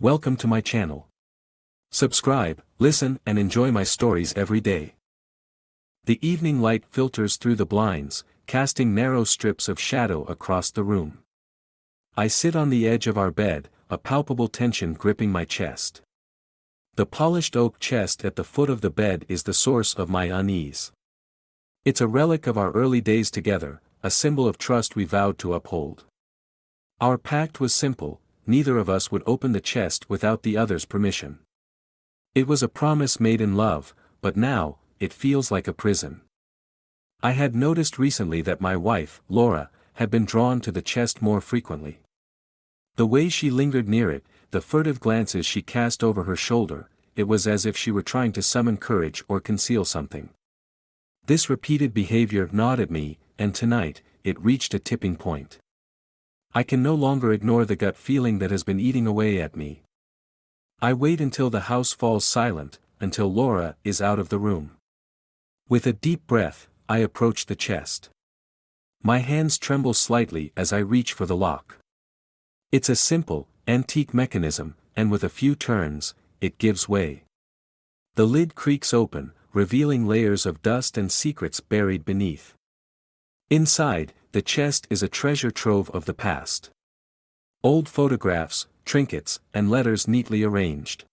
Welcome to my channel. Subscribe, listen and enjoy my stories every day. The evening light filters through the blinds, casting narrow strips of shadow across the room. I sit on the edge of our bed, a palpable tension gripping my chest. The polished oak chest at the foot of the bed is the source of my unease. It's a relic of our early days together, a symbol of trust we vowed to uphold. Our pact was simple: neither of us would open the chest without the other's permission. It was a promise made in love, but now, it feels like a prison. I had noticed recently that my wife, Laura, had been drawn to the chest more frequently. The way she lingered near it, the furtive glances she cast over her shoulder, it was as if she were trying to summon courage or conceal something. This repeated behavior gnawed at me, and tonight, it reached a tipping point. I can no longer ignore the gut feeling that has been eating away at me. I wait until the house falls silent, until Laura is out of the room. With a deep breath, I approach the chest. My hands tremble slightly as I reach for the lock. It's a simple, antique mechanism, and with a few turns, it gives way. The lid creaks open, revealing layers of dust and secrets buried beneath. Inside, the chest is a treasure trove of the past. Old photographs, trinkets, and letters neatly arranged.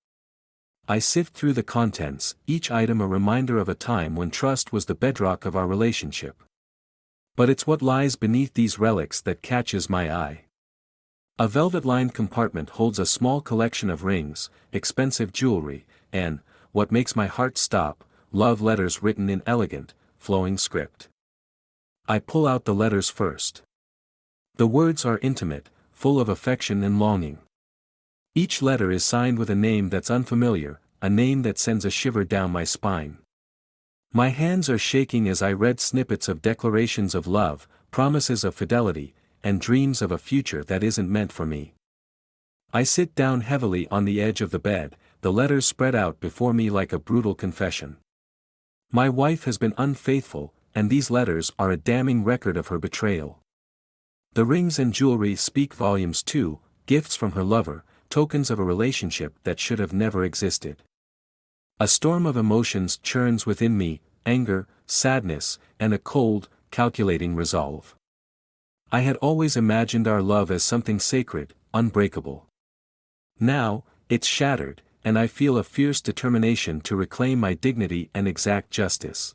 I sift through the contents, each item a reminder of a time when trust was the bedrock of our relationship. But it's what lies beneath these relics that catches my eye. A velvet-lined compartment holds a small collection of rings, expensive jewelry, and, what makes my heart stop, love letters written in elegant, flowing script. I pull out the letters first. The words are intimate, full of affection and longing. Each letter is signed with a name that's unfamiliar, a name that sends a shiver down my spine. My hands are shaking as I read snippets of declarations of love, promises of fidelity, and dreams of a future that isn't meant for me. I sit down heavily on the edge of the bed, the letters spread out before me like a brutal confession. My wife has been unfaithful, and these letters are a damning record of her betrayal. The rings and jewelry speak volumes too, gifts from her lover, tokens of a relationship that should have never existed. A storm of emotions churns within me: anger, sadness, and a cold, calculating resolve. I had always imagined our love as something sacred, unbreakable. Now, it's shattered, and I feel a fierce determination to reclaim my dignity and exact justice.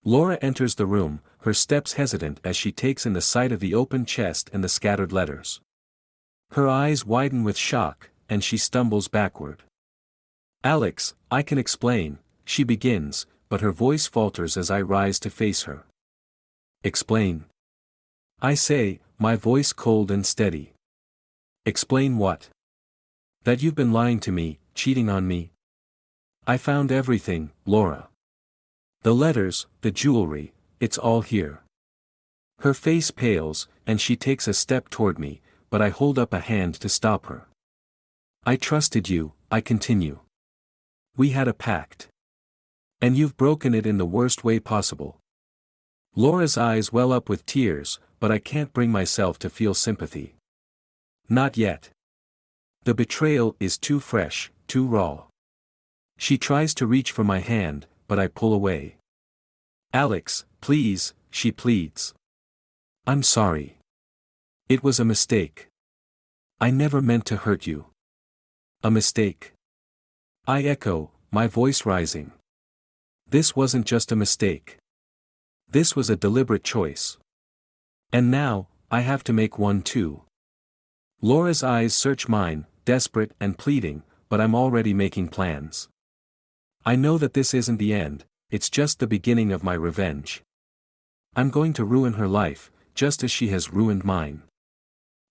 Laura enters the room, her steps hesitant as she takes in the sight of the open chest and the scattered letters. Her eyes widen with shock, and she stumbles backward. "Alex, I can explain," she begins, but her voice falters as I rise to face her. "Explain?" I say, my voice cold and steady. "Explain what?" "That you've been lying to me, cheating on me." "I found everything, Laura. The letters, the jewelry, it's all here." Her face pales, and she takes a step toward me, but I hold up a hand to stop her. "I trusted you," I continue. "We had a pact. And you've broken it in the worst way possible." Laura's eyes well up with tears, but I can't bring myself to feel sympathy. Not yet. The betrayal is too fresh, too raw. She tries to reach for my hand, but I pull away. "Alex, please," she pleads. "I'm sorry. It was a mistake. I never meant to hurt you." "A mistake?" I echo, my voice rising. "This wasn't just a mistake. This was a deliberate choice. And now, I have to make one too." Laura's eyes search mine, desperate and pleading, but I'm already making plans. I know that this isn't the end, it's just the beginning of my revenge. I'm going to ruin her life, just as she has ruined mine.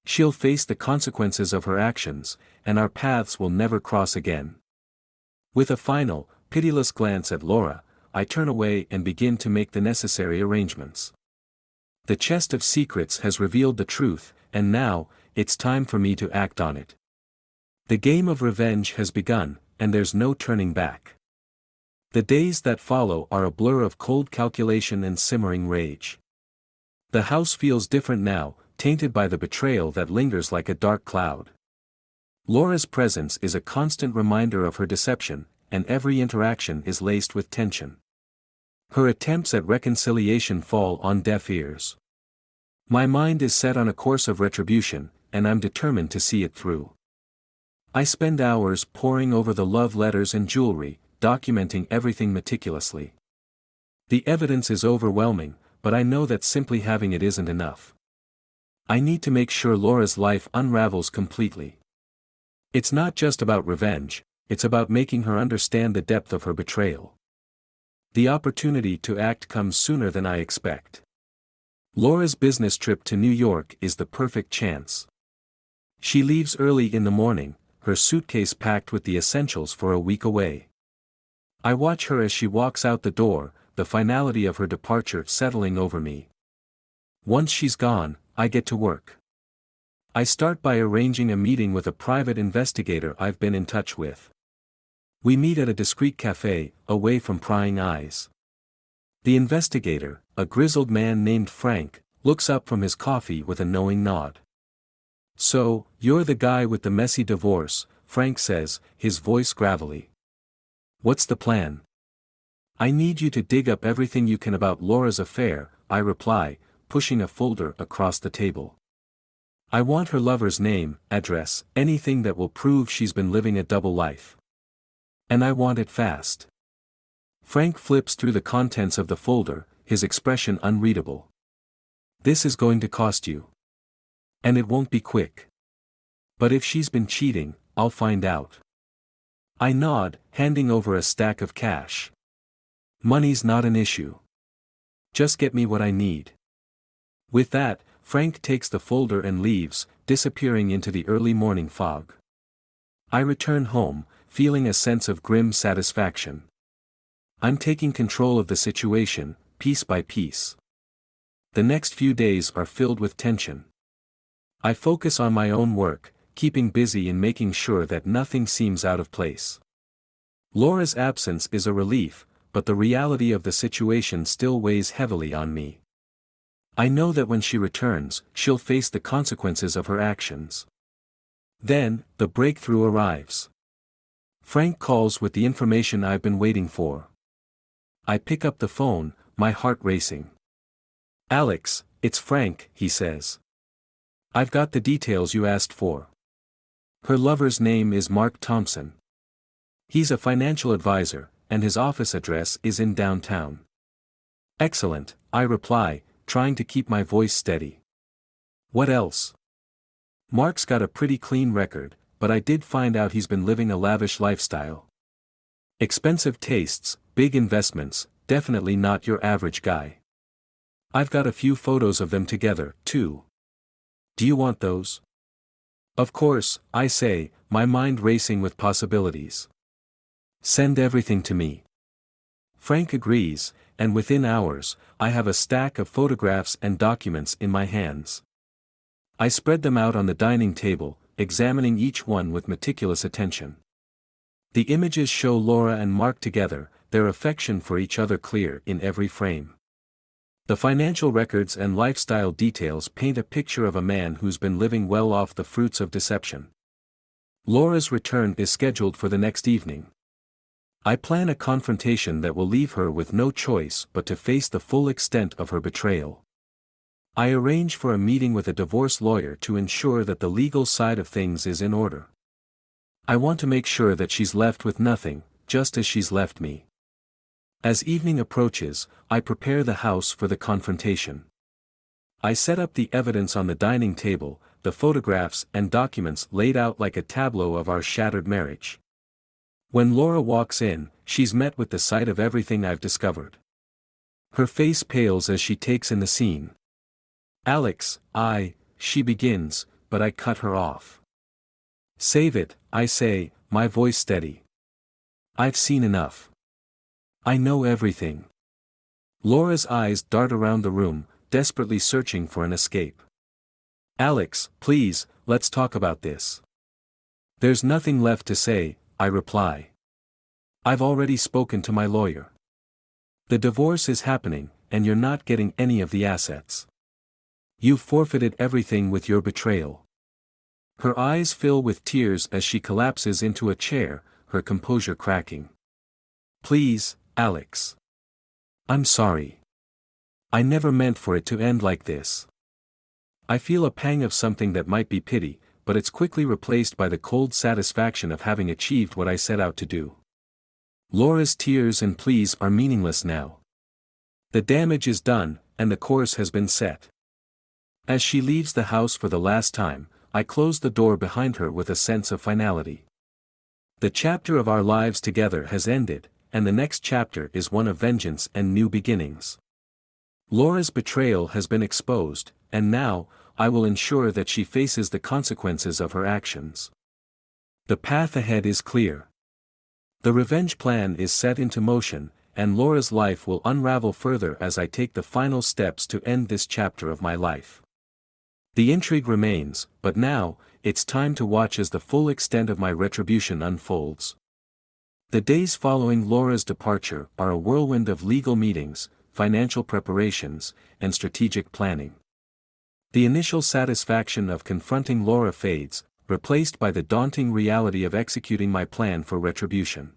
She'll face the consequences of her actions, and our paths will never cross again. With a final, pitiless glance at Laura, I turn away and begin to make the necessary arrangements. The chest of secrets has revealed the truth, and now, it's time for me to act on it. The game of revenge has begun, and there's no turning back. The days that follow are a blur of cold calculation and simmering rage. The house feels different now, tainted by the betrayal that lingers like a dark cloud. Laura's presence is a constant reminder of her deception, and every interaction is laced with tension. Her attempts at reconciliation fall on deaf ears. My mind is set on a course of retribution, and I'm determined to see it through. I spend hours poring over the love letters and jewelry, documenting everything meticulously. The evidence is overwhelming, but I know that simply having it isn't enough. I need to make sure Laura's life unravels completely. It's not just about revenge, it's about making her understand the depth of her betrayal. The opportunity to act comes sooner than I expect. Laura's business trip to New York is the perfect chance. She leaves early in the morning, her suitcase packed with the essentials for a week away. I watch her as she walks out the door, the finality of her departure settling over me. Once she's gone, I get to work. I start by arranging a meeting with a private investigator I've been in touch with. We meet at a discreet cafe, away from prying eyes. The investigator, a grizzled man named Frank, looks up from his coffee with a knowing nod. "So, you're the guy with the messy divorce," Frank says, his voice gravelly. "What's the plan?" "I need you to dig up everything you can about Laura's affair," I reply, pushing a folder across the table. "I want her lover's name, address, anything that will prove she's been living a double life. And I want it fast." Frank flips through the contents of the folder, his expression unreadable. "This is going to cost you. And it won't be quick. But if she's been cheating, I'll find out." I nod, handing over a stack of cash. "Money's not an issue. Just get me what I need." With that, Frank takes the folder and leaves, disappearing into the early morning fog. I return home, feeling a sense of grim satisfaction. I'm taking control of the situation, piece by piece. The next few days are filled with tension. I focus on my own work, keeping busy and making sure that nothing seems out of place. Laura's absence is a relief, but the reality of the situation still weighs heavily on me. I know that when she returns, she'll face the consequences of her actions. Then, the breakthrough arrives. Frank calls with the information I've been waiting for. I pick up the phone, my heart racing. "Alex, it's Frank," he says. "I've got the details you asked for. Her lover's name is Mark Thompson. He's a financial advisor, and his office address is in downtown." "Excellent," I reply, trying to keep my voice steady. "What else?" "Mark's got a pretty clean record, but I did find out he's been living a lavish lifestyle. Expensive tastes, big investments, definitely not your average guy. I've got a few photos of them together, too. Do you want those?" "Of course," I say, my mind racing with possibilities. "Send everything to me." Frank agrees, and within hours, I have a stack of photographs and documents in my hands. I spread them out on the dining table, examining each one with meticulous attention. The images show Laura and Mark together, their affection for each other clear in every frame. The financial records and lifestyle details paint a picture of a man who's been living well off the fruits of deception. Laura's return is scheduled for the next evening. I plan a confrontation that will leave her with no choice but to face the full extent of her betrayal. I arrange for a meeting with a divorce lawyer to ensure that the legal side of things is in order. I want to make sure that she's left with nothing, just as she's left me. As evening approaches, I prepare the house for the confrontation. I set up the evidence on the dining table, the photographs and documents laid out like a tableau of our shattered marriage. When Laura walks in, she's met with the sight of everything I've discovered. Her face pales as she takes in the scene. "Alex, she begins, but I cut her off. "Save it," I say, my voice steady. "I've seen enough. I know everything." Laura's eyes dart around the room, desperately searching for an escape. "Alex, please, let's talk about this." "There's nothing left to say," I reply. "I've already spoken to my lawyer. The divorce is happening, and you're not getting any of the assets. You've forfeited everything with your betrayal. Her eyes fill with tears as she collapses into a chair, her composure cracking. "Please, Alex. I'm sorry. I never meant for it to end like this." I feel a pang of something that might be pity, but it's quickly replaced by the cold satisfaction of having achieved what I set out to do. Laura's tears and pleas are meaningless now. The damage is done, and the course has been set. As she leaves the house for the last time, I close the door behind her with a sense of finality. The chapter of our lives together has ended, and the next chapter is one of vengeance and new beginnings. Laura's betrayal has been exposed, and now, I will ensure that she faces the consequences of her actions. The path ahead is clear. The revenge plan is set into motion, and Laura's life will unravel further as I take the final steps to end this chapter of my life. The intrigue remains, but now, it's time to watch as the full extent of my retribution unfolds. The days following Laura's departure are a whirlwind of legal meetings, financial preparations, and strategic planning. The initial satisfaction of confronting Laura fades, replaced by the daunting reality of executing my plan for retribution.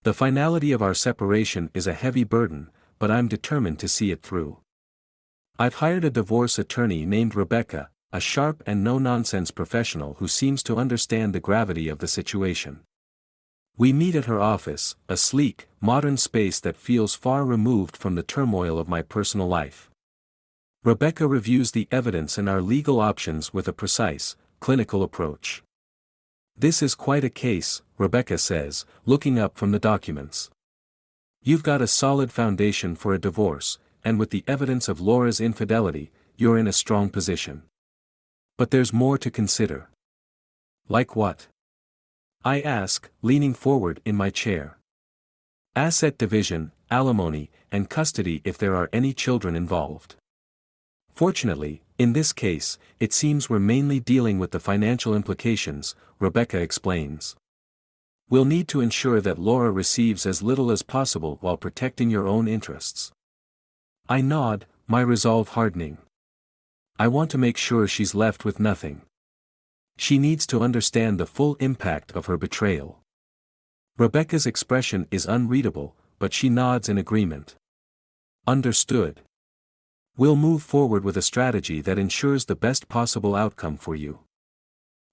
The finality of our separation is a heavy burden, but I'm determined to see it through. I've hired a divorce attorney named Rebecca, a sharp and no-nonsense professional who seems to understand the gravity of the situation. We meet at her office, a sleek, modern space that feels far removed from the turmoil of my personal life. Rebecca reviews the evidence and our legal options with a precise, clinical approach. "This is quite a case," Rebecca says, looking up from the documents. "You've got a solid foundation for a divorce, and with the evidence of Laura's infidelity, you're in a strong position. But there's more to consider." "Like what?" I ask, leaning forward in my chair. "Asset division, alimony, and custody if there are any children involved. Fortunately, in this case, it seems we're mainly dealing with the financial implications," Rebecca explains. "We'll need to ensure that Laura receives as little as possible while protecting your own interests." I nod, my resolve hardening. I want to make sure she's left with nothing. She needs to understand the full impact of her betrayal. Rebecca's expression is unreadable, but she nods in agreement. "Understood. We'll move forward with a strategy that ensures the best possible outcome for you.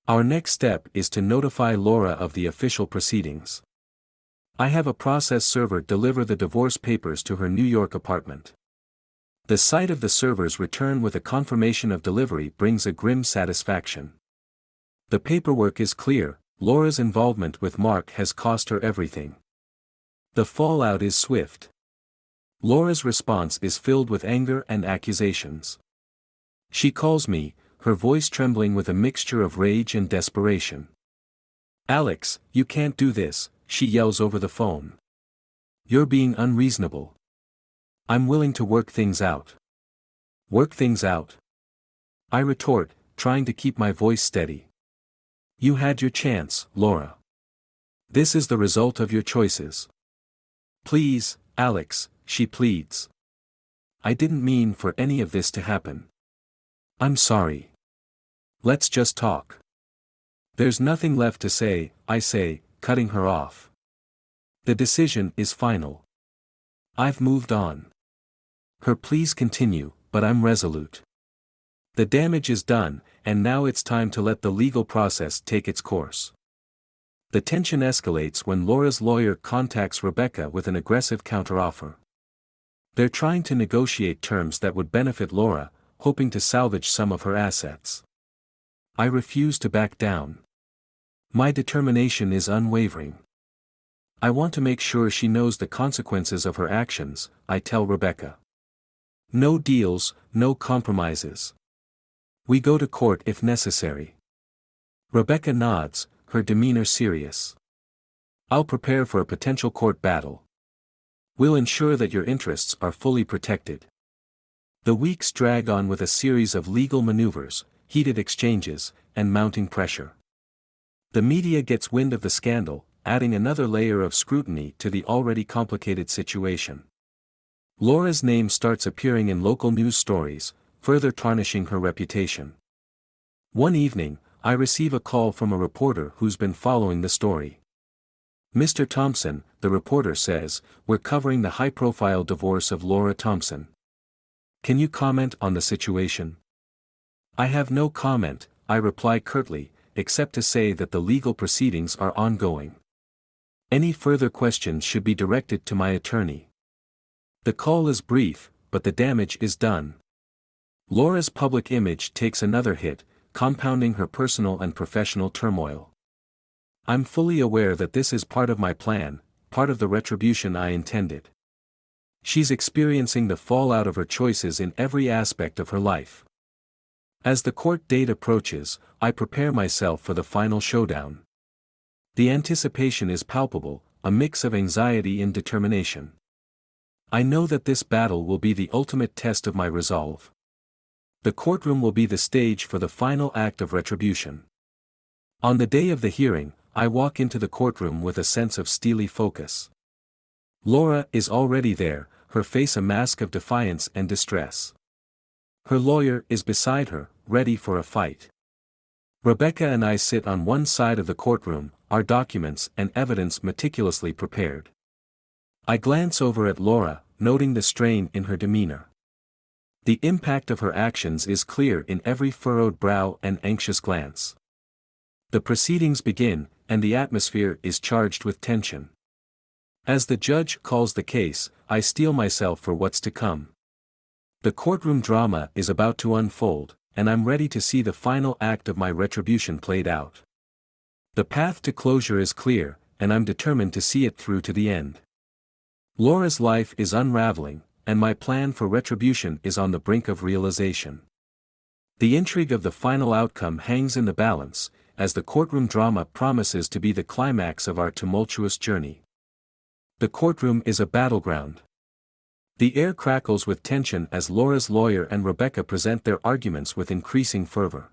Our next step is to notify Laura of the official proceedings. I have a process server deliver the divorce papers to her New York apartment. The sight of the server's return with a confirmation of delivery brings a grim satisfaction. The paperwork is clear: Laura's involvement with Mark has cost her everything. The fallout is swift. Laura's response is filled with anger and accusations. She calls me, her voice trembling with a mixture of rage and desperation. "Alex, you can't do this," she yells over the phone. "You're being unreasonable. I'm willing to work things out." "Work things out?" I retort, trying to keep my voice steady. "You had your chance, Laura. This is the result of your choices. Please, Alex," she pleads. "I didn't mean for any of this to happen. I'm sorry. Let's just talk." "There's nothing left to say," I say, cutting her off. "The decision is final. I've moved on." Her pleas continue, but I'm resolute. The damage is done, and now it's time to let the legal process take its course. The tension escalates when Laura's lawyer contacts Rebecca with an aggressive counteroffer. They're trying to negotiate terms that would benefit Laura, hoping to salvage some of her assets. I refuse to back down. My determination is unwavering. I want to make sure she knows the consequences of her actions, I tell Rebecca. No deals, no compromises. We go to court if necessary. Rebecca nods, her demeanor serious. I'll prepare for a potential court battle. We'll ensure that your interests are fully protected. The weeks drag on with a series of legal maneuvers, heated exchanges, and mounting pressure. The media gets wind of the scandal, adding another layer of scrutiny to the already complicated situation. Laura's name starts appearing in local news stories, further tarnishing her reputation. One evening, I receive a call from a reporter who's been following the story. "Mr. Thompson," the reporter says, "we're covering the high-profile divorce of Laura Thompson. Can you comment on the situation?" "I have no comment," I reply curtly, "except to say that the legal proceedings are ongoing. Any further questions should be directed to my attorney." The call is brief, but the damage is done. Laura's public image takes another hit, compounding her personal and professional turmoil. I'm fully aware that this is part of my plan, part of the retribution I intended. She's experiencing the fallout of her choices in every aspect of her life. As the court date approaches, I prepare myself for the final showdown. The anticipation is palpable, a mix of anxiety and determination. I know that this battle will be the ultimate test of my resolve. The courtroom will be the stage for the final act of retribution. On the day of the hearing, I walk into the courtroom with a sense of steely focus. Laura is already there, her face a mask of defiance and distress. Her lawyer is beside her, ready for a fight. Rebecca and I sit on one side of the courtroom, our documents and evidence meticulously prepared. I glance over at Laura, noting the strain in her demeanor. The impact of her actions is clear in every furrowed brow and anxious glance. The proceedings begin, and the atmosphere is charged with tension. As the judge calls the case, I steel myself for what's to come. The courtroom drama is about to unfold, and I'm ready to see the final act of my retribution played out. The path to closure is clear, and I'm determined to see it through to the end. Laura's life is unraveling, and my plan for retribution is on the brink of realization. The intrigue of the final outcome hangs in the balance, as the courtroom drama promises to be the climax of our tumultuous journey. The courtroom is a battleground. The air crackles with tension as Laura's lawyer and Rebecca present their arguments with increasing fervor.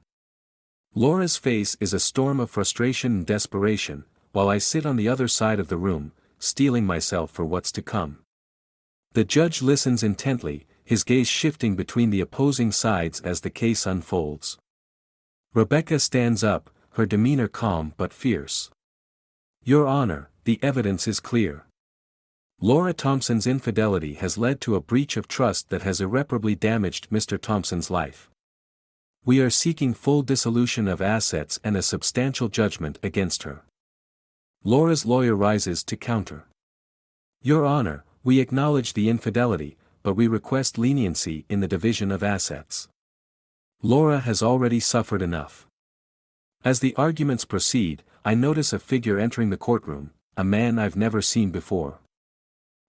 Laura's face is a storm of frustration and desperation, while I sit on the other side of the room, steeling myself for what's to come. The judge listens intently, his gaze shifting between the opposing sides as the case unfolds. Rebecca stands up, her demeanor calm but fierce. "Your Honor, the evidence is clear. Laura Thompson's infidelity has led to a breach of trust that has irreparably damaged Mr. Thompson's life. We are seeking full dissolution of assets and a substantial judgment against her." Laura's lawyer rises to counter. "Your Honor, we acknowledge the infidelity, but we request leniency in the division of assets. Laura has already suffered enough." As the arguments proceed, I notice a figure entering the courtroom, a man I've never seen before.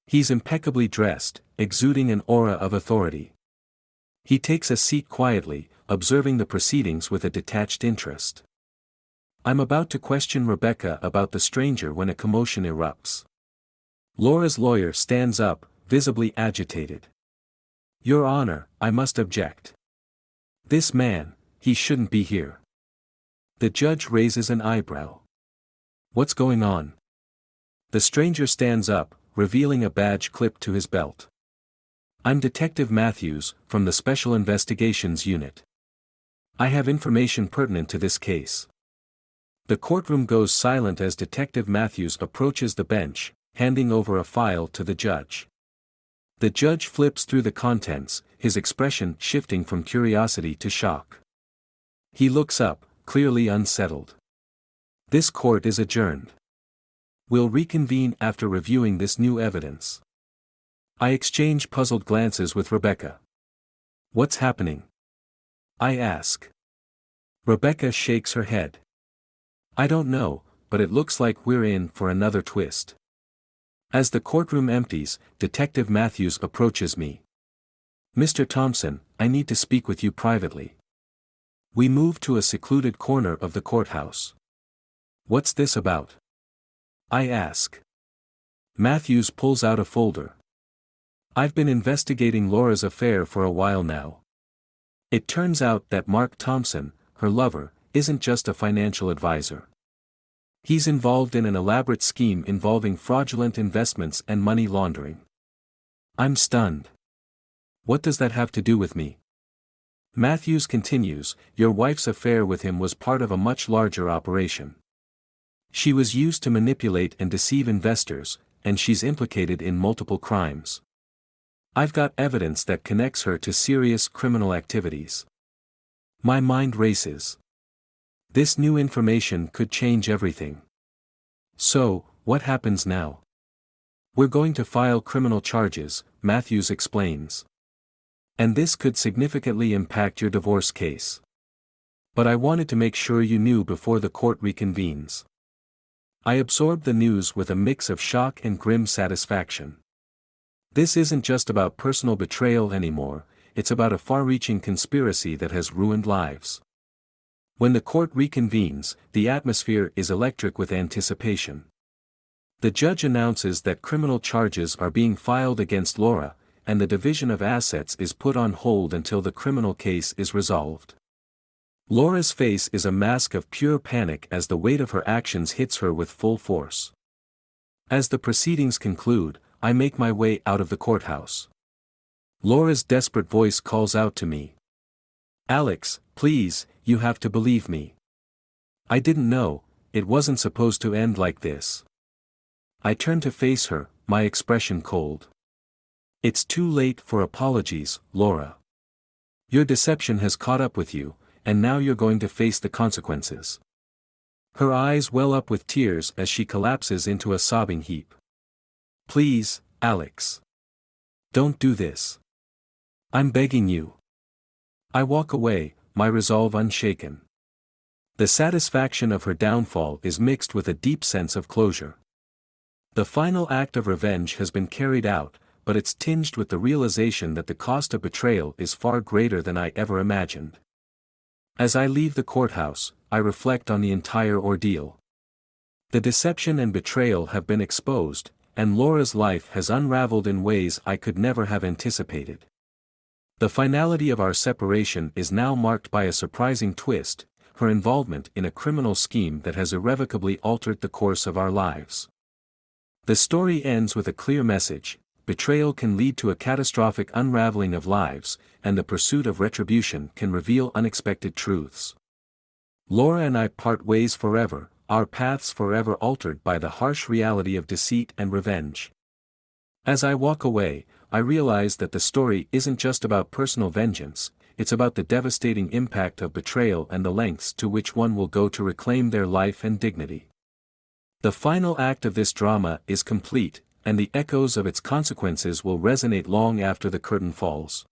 He's impeccably dressed, exuding an aura of authority. He takes a seat quietly, observing the proceedings with a detached interest. I'm about to question Rebecca about the stranger when a commotion erupts. Laura's lawyer stands up, visibly agitated. "Your Honor, I must object. This man, he shouldn't be here." The judge raises an eyebrow. "What's going on?" The stranger stands up, revealing a badge clipped to his belt. "I'm Detective Matthews, from the Special Investigations Unit. I have information pertinent to this case." The courtroom goes silent as Detective Matthews approaches the bench, handing over a file to the judge. The judge flips through the contents, his expression shifting from curiosity to shock. He looks up, clearly unsettled. "This court is adjourned. We'll reconvene after reviewing this new evidence." I exchange puzzled glances with Rebecca. "What's happening?" I ask. Rebecca shakes her head. "I don't know, but it looks like we're in for another twist." As the courtroom empties, Detective Matthews approaches me. "Mr. Thompson, I need to speak with you privately." We move to a secluded corner of the courthouse. "What's this about?" I ask. Matthews pulls out a folder. "I've been investigating Laura's affair for a while now. It turns out that Mark Thompson, her lover, isn't just a financial advisor. He's involved in an elaborate scheme involving fraudulent investments and money laundering." I'm stunned. "What does that have to do with me?" Matthews continues, your wife's affair with him was part of a much larger operation. She was used to manipulate and deceive investors, and she's implicated in multiple crimes. I've got evidence that connects her to serious criminal activities. My mind races. This new information could change everything. So, what happens now? We're going to file criminal charges, Matthews explains. And this could significantly impact your divorce case. But I wanted to make sure you knew before the court reconvenes. I absorbed the news with a mix of shock and grim satisfaction. This isn't just about personal betrayal anymore, it's about a far-reaching conspiracy that has ruined lives. When the court reconvenes, the atmosphere is electric with anticipation. The judge announces that criminal charges are being filed against Laura, and the division of assets is put on hold until the criminal case is resolved. Laura's face is a mask of pure panic as the weight of her actions hits her with full force. As the proceedings conclude, I make my way out of the courthouse. Laura's desperate voice calls out to me. Alex, please, you have to believe me. I didn't know, it wasn't supposed to end like this. I turn to face her, my expression cold. It's too late for apologies, Laura. Your deception has caught up with you, and now you're going to face the consequences. Her eyes well up with tears as she collapses into a sobbing heap. Please, Alex. Don't do this. I'm begging you. I walk away, my resolve unshaken. The satisfaction of her downfall is mixed with a deep sense of closure. The final act of revenge has been carried out, but it's tinged with the realization that the cost of betrayal is far greater than I ever imagined. As I leave the courthouse, I reflect on the entire ordeal. The deception and betrayal have been exposed, and Laura's life has unraveled in ways I could never have anticipated. The finality of our separation is now marked by a surprising twist, her involvement in a criminal scheme that has irrevocably altered the course of our lives. The story ends with a clear message: betrayal can lead to a catastrophic unraveling of lives, and the pursuit of retribution can reveal unexpected truths. Laura and I part ways forever, our paths forever altered by the harsh reality of deceit and revenge. As I walk away, I realize that the story isn't just about personal vengeance, it's about the devastating impact of betrayal and the lengths to which one will go to reclaim their life and dignity. The final act of this drama is complete, and the echoes of its consequences will resonate long after the curtain falls.